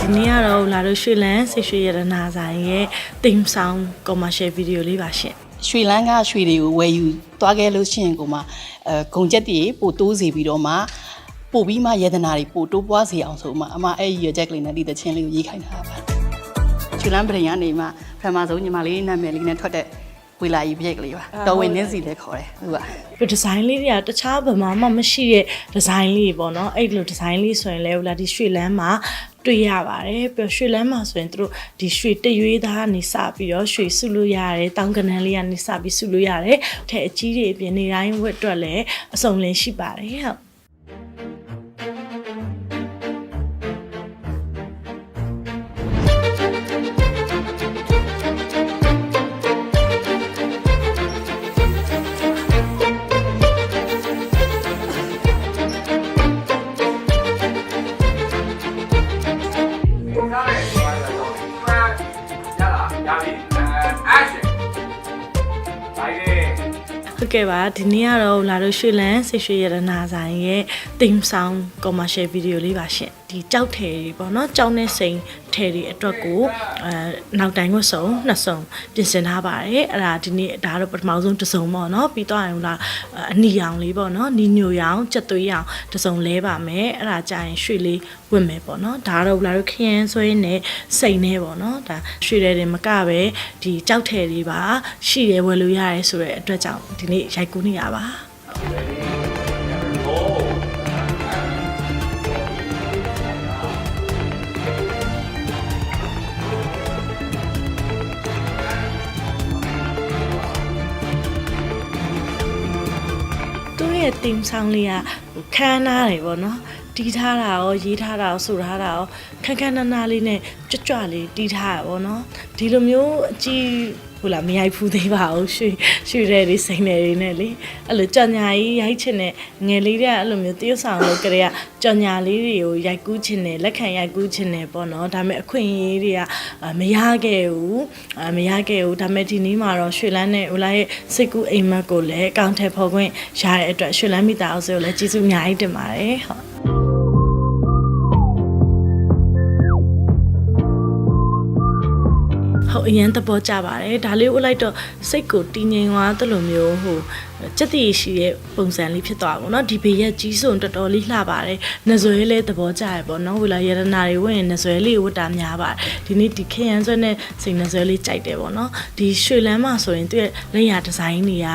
ဒီနေ့ကတော့လာလို့ရွှေလန်းဆေးရွှေရတနာဆိုင်ရဲ့theme song commercial video လေးပါရှင်ရွှေလန်းကရွှေတွေကိုဝယ်ယူသွားခဲ့လို့ရှိရင်ကိုမှဂုံချက်တွေပို့တိုးစီပြီးတော့မှပို့ပြီးမှယေဒနာတွေပို့တိုးပွားစီအောင်ဆိုမှအမအဲ့ရချက်ကလေးနဲ့ဒီတချင်းလေးကိုရေးခိုင်းထားပါရွှေလန်းပြည်ကနေမှပထမဆုံးညီမလေးနာမည်လေးနဲ့ထွက်တဲ့ဝေလာကြီးပြက်ကလေးပါတော်ဝင်နှင်းစီလည်းခေါ်တယ်ဟုတ်ပါဒီဒီဇိုင်းလေးတွေကတခြားဘာမှမရှိတဲ့ဒီဇိုင်းလေးပေါ့နော်အဲ့လိုဒီဇိုင်းလေးဆိုရင်လည်းဟိုလာဒီရွှေလန်းမှာတွေ့ရပါတယ်ပြီးရွှေလန်းမှာဆိုရင်တို့ဒီရွှေတရွေးသားကနေစပြီးတော့ရွှေစုလို့ရတယ်တောင်ကနန်းလေးကနေစပြီးစုလို့ရတယ်ထဲအကြီးတွေအပြင်နေတိုင်းဝတ်အတွက်လည်းအစုံလင်းရှိပါတယ်ဟုတ်ဟုတ်ကဲ့ပါဒီနေ့ကတော့လာလို့ရွှေလန်းဆေးရွှေရတနာဆိုင်ရဲ့theme song commercial video လေးပါရှင်ဒီကြောက်ထည်တွေပေါ့နော်ကြောက်နဲ့စိန်ထည်တွေအတွက်ကိုနောက်တိုင်းဝတ်စုံနှစ်စုံပြင်ဆင်ထားပါတယ်အဲ့ဒါဒီနေ့ဒါတော့ပထမဆုံးတစ်စုံပေါ့နော်ပြီးတော့ရင်လာအနီရောင်လေးပေါ့နော်နီညိုရောင်ကြက်သွေးရောင်တစ်စုံလဲပါမယ်အဲ့ဒါကြာရင်ရွှေလေးဝတ်မယ်ပေါ့နော်ဒါတော့လာလို့ခရမ်းဆွဲနဲ့စိန်နဲ့ပေါ့နော်ဒါရွှေတွေမကပဲဒီကြောက်ထည်တွေပါရှိရဲဝယ်လို့ရတယ်ဆိုတဲ့အတွက်ကြောင့်ဒီနေ့ရိုက်ကူးနေရပါtheme song လေးကခန်းနားတယ်ပေါ့နော်တီးထားတာရောရေးထားတာရောဆိုထားတာရောခန်းခန်းနားနားလေးနဲ့ကြွကြွလေးတီးထားရပေါ့နော်ဒီလိုမျိုးအကြည့်ဟိုလာမရိုက်ဖူးသေးပါဘူးရွှေတဲ့တွေစိမ့်နေတွေနဲ့လေအဲ့လိုကြော်ညာကြီးရိုက်ချင်တဲ့ငယ်လေးတွေကအဲ့လိုမျိုးတရုပ်ဆောင်လို့ကြတဲ့ကြော်ညာလေးတွေကိုရိုက်ကူးချင်တယ်လက်ခံရိုက်ကူးချင်တယ်ပေါ့နော်ဒါပေမဲ့အခွင့်အရေးတွေကမရခဲ့ဘူးဒါပေမဲ့ဒီနေ့မှာတော့ရွှေလန်းနဲ့ဟိုလာရဲ့စိတ်ကူးအိမ်မက်ကိုလည်းအကောင့်ထဲပေါ်ခွင့်ရတဲ့အတွက်ရွှေလန်းမိသားစုကိုလည်းကျေးဇူးအများကြီးတင်ပါတယ်ဟုတ်ဟုတ်အရင်သဘောကျပါတယ်ဒါလေးဥလိုက်တော့စိတ်ကိုတည်ငြိမ်သွားသလိုမျိုးဟိုစက်တည်ရှိရဲ့ပုံစံလေးဖြစ်သွားပါတော့ဒီဘေးရဲ့ကြီးစုံတော်တော်လေးလှပါတယ်နှစွဲလေးသဘောကျရပေါ့နော်ဟိုလာရတနာတွေဝင်နှစွဲလေးဝတ်တာများပါတယ်ဒီနေ့ဒီခရမ်းဆွဲနဲ့စိန်နှစွဲလေးကြိုက်တယ်ပေါ့နော်ဒီရွှေလန်းမှာဆိုရင်သူ့ရဲ့လက်ရာဒီဇိုင်းတွေက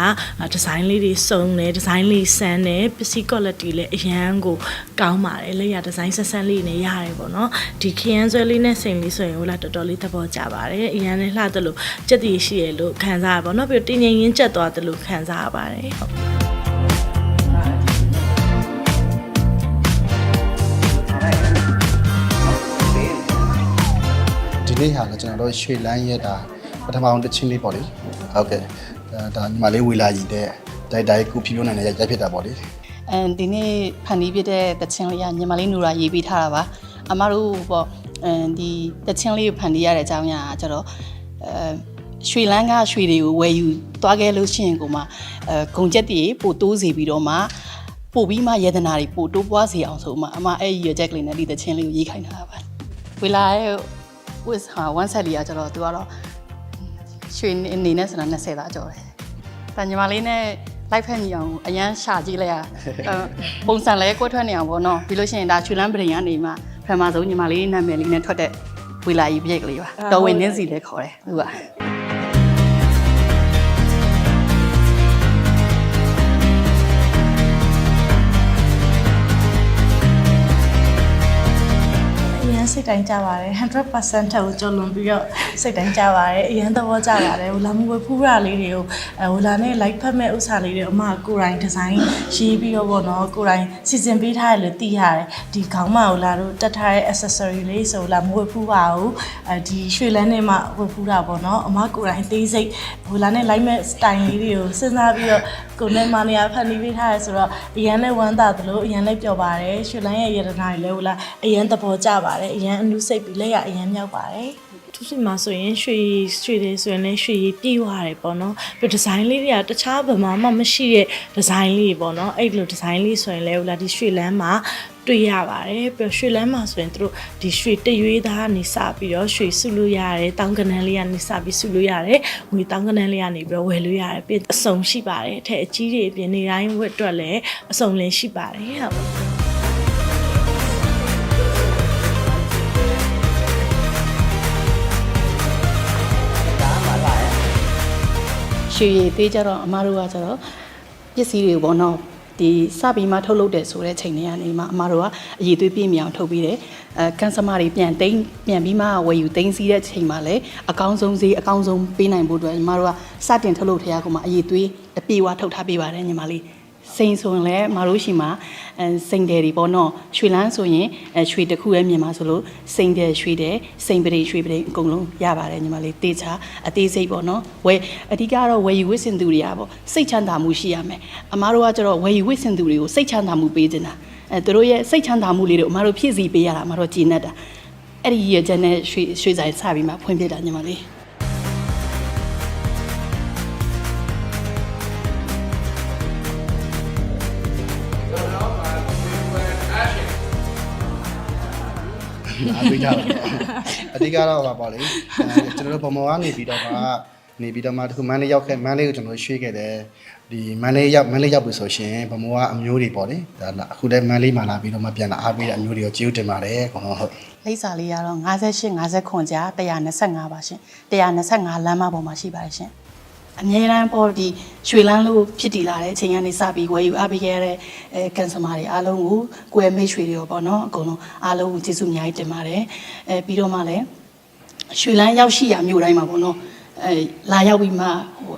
ဒီဇိုင်းလေးတွေစုံတယ်ဒီဇိုင်းလေးဆန်းတယ်ပစ္စည်း quality လည်းအရန်ကိုကောင်းပါတယ်လက်ရာဒီဇိုင်းဆက်ဆက်လေးနဲ့ရတယ်ပေါ့နော်ဒီခရမ်းဆွဲလေးနဲ့စိန်လေးဆိုရင်ဟိုလာတော်တော်လေးသဘောကျပါတယ်အရန်လည်းလှတယ်လို့စက်တည်ရှိရလို့ခံစားရပါတော့ပြီးတော့တင်းငင်ရင်းကျက်သွားတယ်လို့ခံစားရပါတယ်ဟုတ်ဒီနေ့ဟာလည်းကျွန်တော်တို့ရွှေလန်းရက်တာပထမအောင်တစ်ချင်းလေးပေါ့လေဟုတ်ကဲ့ဒါညီမလေးဝေလာကြီးတဲ့တိုက်ကူဖြီးဖြိုးနိုင်တဲ့ရိုက်ဖြစ်တာပေါ့လေဒီနေ့ဖန်တီးပြတဲ့တချင်းလေးကညီမလေးနူရာရေးပေးထားတာပါအမတို့ပေါ့ဒီတချင်းလေးကိုဖန်တီးရတဲ့အကြောင်းအရာကျတော့ရွှေလန်းကရွှေတွေကိုဝယ်ယူသွားခဲ့လို့ရှိရင်ကိုမှဂုံချက်တွေပို့တိုးစီပြီးတော့မှပို့ပြီးမှယေဒနာတွေပို့တိုးပွားစီအောင်ဆိုမှအမအဲ့ရချက်ကလေးနဲ့ဒီတချင်းလေးကိုရေးခိုင်းထားပါဝေလာရဲ့ဝစ်ဟာ1ဆက်လီကကျတော့သူကတော့ရွှေအနေနဲ့ဆိုတာ20သားကျော်တယ်ဒါညီမလေးနဲ့လိုက်ဖက်ညီအောင်အရန်ရှာကြည့်လိုက်ရပုံစံလဲကွက်ထွက်နေအောင်ပေါ့နော်ပြီးလို့ရှိရင်ဒါရွှေလန်းပြည်ကနေမှပထမဆုံးညီမလေးနာမည်လေးနဲ့ထွက်တဲ့ဝေလာကြီးပြက်ကလေးပါတော်ဝင်နှင်းစီလည်းခေါ်တယ်ဟုတ်ပါစိတ်တိုင်းကြပါတယ် 100% ထက်ကိုကျော်လွန်ပြီးတော့စိတ်တိုင်းကြပါတယ်အရင်သဘောကျပါတယ်ဟိုလာမွေဖူးရလေးတွေကိုဟိုလာနဲ့ like ဖတ်မဲ့ဥစ္စာလေးတွေအမကိုယ်တိုင်ဒီဇိုင်းရေးပြီးတော့ပေါ့နော်ကိုယ်တိုင်စီစဉ်ပေးထားတယ်လို့သိရတယ်ဒီခေါင်းမဟိုလာတို့တက်ထားတဲ့ accessory လေးဆိုလာမွေဖူးပါဘူးဒီရွှေလန်းနဲ့မှဝတ်ဖူးတာပေါ့နော်အမကိုယ်တိုင်သေးစိတ်ဟိုလာနဲ့ like မဲ့ style လေးတွေကိုစဉ်းစားပြီးတော့ကိုယ်နဲ့မနေရဖန်တီးပေးထားရဲဆိုတော့အရင်နဲ့ဝမ်းသာသလိုအရင်လည်းပျော်ပါတယ်ရွှေလန်းရဲ့ရတနာတွေလည်းဟိုလာအရင်သဘောကျပါတယ်အရင်အနုစိတ်ပြီးလက်ရအရင်မြောက်ပါတယ်သူစီမှာဆိုရင်ရွှေတွေဆိုရင်လည်းရွှေပြေးသွားတယ်ပေါ့နော်ပြီးဒီဇိုင်းလေးတွေကတခြားဘာမှမရှိတဲ့ဒီဇိုင်းလေးပေါ့နော်အဲ့လိုဒီဇိုင်းလေးဆိုရင်လည်းဟိုလာဒီရွှေလန်းမှာတ တွေ့ရပါတယ်ပြီးတော့ရွှေလန်းမှာဆိုရင်တို့ဒီရွှေတရွေးသားကနေစပြီးတော့ရွှေစုလို့ရတယ်တောင်းကနန်းလေးကနေစပြီးစုလို့ရတယ်ငွေတောင်းကနန်းလေးကနေပြီးတော့ဝယ်လို့ရတယ်ပြီးအစုံရှိပါတယ်အထက်အကြီးတွေအပြင်နေတိုင်းဝတ်အတွက်လည်းအစုံလင်းရှိပါတယ်ဟုတ်ရွှေရည်သေးကြတော့အမားတို့ကကျတော့ပစ္စည်းတွေပေါ့နော်ဒီစပြီးမှထုတ်လုပ်တယ်ဆိုတဲ့ချိန်တွေကနေမှအမားတို့ကအရေးသွေးပြည့်မြောင်ထုတ်ပြီးတယ်ကန်ဆမာတွေပြန်ပြီးမှဝယ်ယူသိမ်းစီးတဲ့ချိန်မှာလည်းအကောင်းဆုံးဈေးအကောင်းဆုံးပေးနိုင်ဖို့အတွက်ညီမတို့ကစတင်ထုတ်လုပ်ထရကမှအရေးသွေးအပြေဝထုတ်ထားပေးပါတယ်ညီမလေးစိန်ဆိုရင်လည်းမတို့ရှိမှာစိန်တယ်တွေပေါ့နော်ရွှေလန်းဆိုရင်ရွှေတစ်ခုရဲ့မြန်မာဆိုလို့စိန်တယ်ရွှေတယ်စိန်ပရိရွှေပရိအကုန်လုံးရပါတယ်ညီမလေးတေချာအသေးစိတ်ပေါ့နော်အဓိကတော့ဝယ်ယူဝစ်စင်သူတွေကပေါ့စိတ်ချမ်းသာမှုရှိရမယ်အမားတို့ကကျတော့ဝယ်ယူဝစ်စင်သူတွေကိုစိတ်ချမ်းသာမှုပေးနေတာသူတို့ရဲ့စိတ်ချမ်းသာမှုလေးတွေအမားတို့ဖြည့်ဆည်းပေးရတာအမားတို့ကြည်နေတာအဲ့ဒီရည်ချက်နဲ့ရွှေဆိုင်စပြီးမှဖွင့်ပြတာညီမလေးအားပေးကြပါအဓိကတော့ပါပေါ့လေကျွန်တော်တို့ဗမောကနေပြီးတော့မှတခုမန်းလေးရောက်ခဲ့မန်းလေးကိုကျွန်တော်ရွှေ့ခဲ့တယ်ဒီမန်းလေးရောက်ပြီဆိုရှင်ဗမောကအမျိုးတွေပေါ့လေဒါအခုတည်းမန်းလေးမှာလာပြီးတော့မှပြန်လာအားပေးတဲ့အမျိုးတွေကိုကျေးဇူးတင်ပါတယ်ခေါင်းဟုတ်လိပ်စာလေးကတော့58-59ကြား125ပါရှင်125လမ်းမပေါ်မှာရှိပါတယ်ရှင်အမြဲတမ်းပေါ်ဒီရွှေလန်းလို့ဖြစ်တည်လာတဲ့အချိန်ကနေစပြီးဝယ်ယူအားပေးခဲ့တဲ့ကန်ဆမာတွေအားလုံးကိုကိုယ်မိတ်ဆွေတွေရောပေါ့နော်အကုန်လုံးအားလုံးကိုကျေးဇူးအများကြီးတင်ပါတယ်ပြီးတော့မှလည်းရွှေလန်းရောက်ရှိရာမြို့တိုင်းမှာပေါ့နော်လာရောက်ပြီးမှ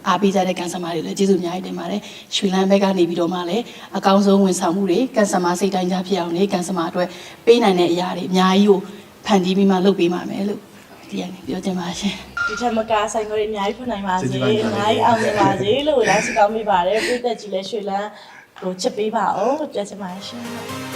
အားပေးကြတဲ့ကန်ဆမာတွေလည်းကျေးဇူးအများကြီးတင်ပါတယ်ရွှေလန်းဘက်ကနေပြီးတော့မှလည်းအကောင်းဆုံးဝန်ဆောင်မှုတွေကန်ဆမာစိတ်တိုင်းကြဖြစ်အောင်လေကန်ဆမာအတွက်ပေးနိုင်တဲ့အရာတွေအများကြီးကိုဖန်တီးပြီးမှလုပ်ပေးပါမယ်လို့ဒီကနေပြောချင်ပါရှင်ဒီထက်မကဆိုင်ခွေအများကြီးဖွင့်နိုင်ပါစေအများကြီးအောင်မြင်ပါစေလို့လည်းဆုတောင်းပေးပါတယ်ပြည်သက်ကြီးလည်းရွှေလန်းကိုချစ်ပေးပါအောင်လို့ပြောချင်ပါတယ်ရှင်